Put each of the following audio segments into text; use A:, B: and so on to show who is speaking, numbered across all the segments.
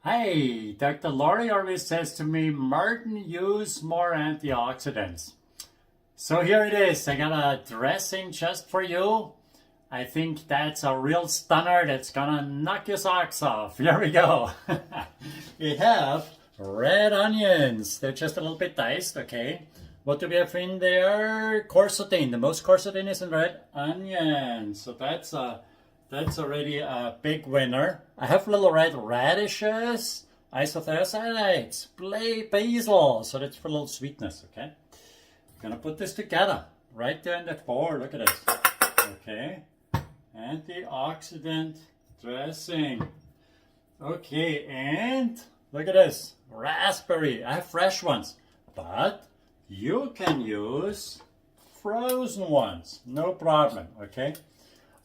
A: Hey, Dr. Laurie always says to me, Martin, use more antioxidants. So here it is. I got a dressing just for you. I think that's a real stunner that's gonna knock your socks off. Here we go. We have red onions. They're just a little bit diced, okay? What do we have in there? Quercetin. The most quercetin is in red onions. So that's already a big winner. I have little red radishes, isothiacides, basil. So that's for a little sweetness, okay? I'm gonna put this together right there in that bowl. Look at this. Okay. Antioxidant dressing. Okay, and look at this. Raspberry. I have fresh ones, but you can use frozen ones. No problem, okay?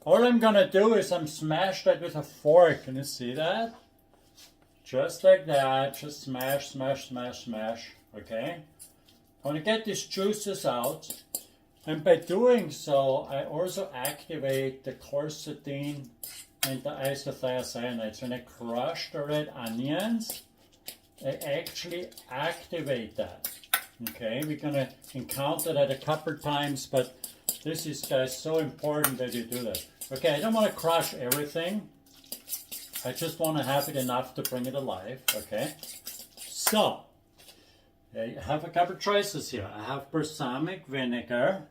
A: All I'm gonna do is I'm smash that with a fork. Can you see that? Just like that. Just smash, smash, smash, smash. Okay? I want to get these juices out. And by doing so, I also activate the quercetin and the isothiacides. When I crush the red onions, I actually activate that. Okay? We're gonna encounter that a couple times, but this is, guys, so important that you do that. Okay, I don't want to crush everything. I just want to have it enough to bring it alive. Okay, so I have a couple choices here. I have balsamic vinegar.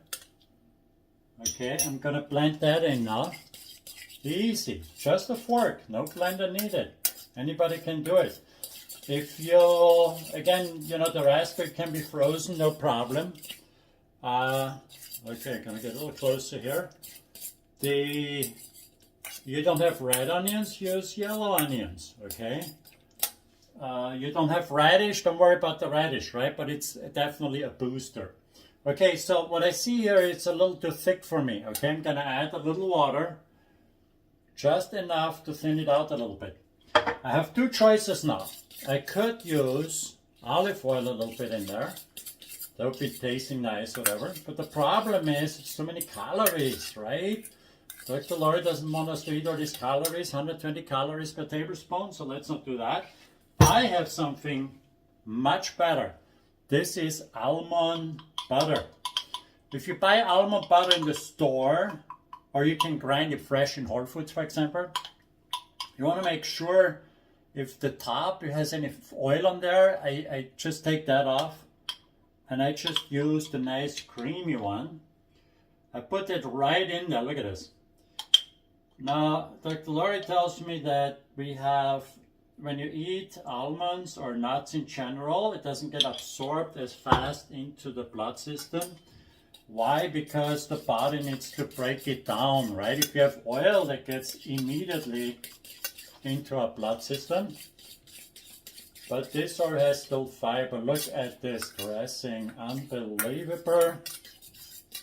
A: Okay, I'm gonna blend that in now. Easy, just a fork, no blender needed. Anybody can do it. If you, again, you know, the raspberry can be frozen, no problem. Okay, gonna get a little closer here. You don't have red onions, use yellow onions, okay? You don't have radish, don't worry about the radish, right? But it's definitely a booster. Okay, so what I see here, it's a little too thick for me, okay? I'm gonna add a little water, just enough to thin it out a little bit. I have two choices now. I could use olive oil a little bit in there. That would be tasting nice, whatever. But the problem is, it's too many calories, right? Dr. Laurie doesn't want us to eat all these calories, 120 calories per tablespoon, so let's not do that. I have something much better. This is almond butter. If you buy almond butter in the store, or you can grind it fresh in Whole Foods, for example, you want to make sure if the top has any oil on there, I just take that off. And I just use the nice creamy one. I put it right in there. Look at this. Now, Dr. Laurie tells me that we have, when you eat almonds or nuts in general, it doesn't get absorbed as fast into the blood system. Why? Because the body needs to break it down, right? If you have oil that gets immediately into our blood system, but this one has still fiber. Look at this dressing. Unbelievable.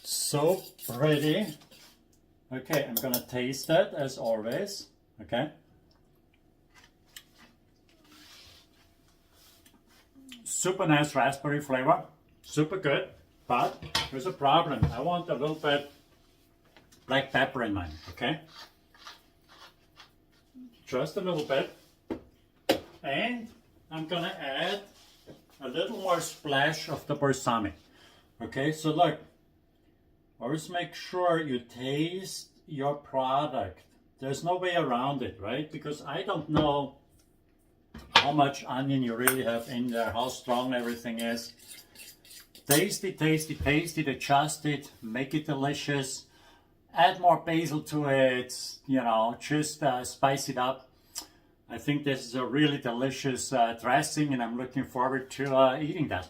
A: So pretty. Okay, I'm gonna taste that as always. Okay. Super nice raspberry flavor. Super good. But there's a problem. I want a little bit black pepper in mine. Okay. Just a little bit. And I'm gonna add a little more splash of the balsamic. Okay, so look, always make sure you taste your product. There's no way around it, right? Because I don't know how much onion you really have in there, how strong everything is. Taste it, taste it, taste it, adjust it, make it delicious. Add more basil to it, you know, just spice it up. I think this is a really delicious dressing, and I'm looking forward to eating that.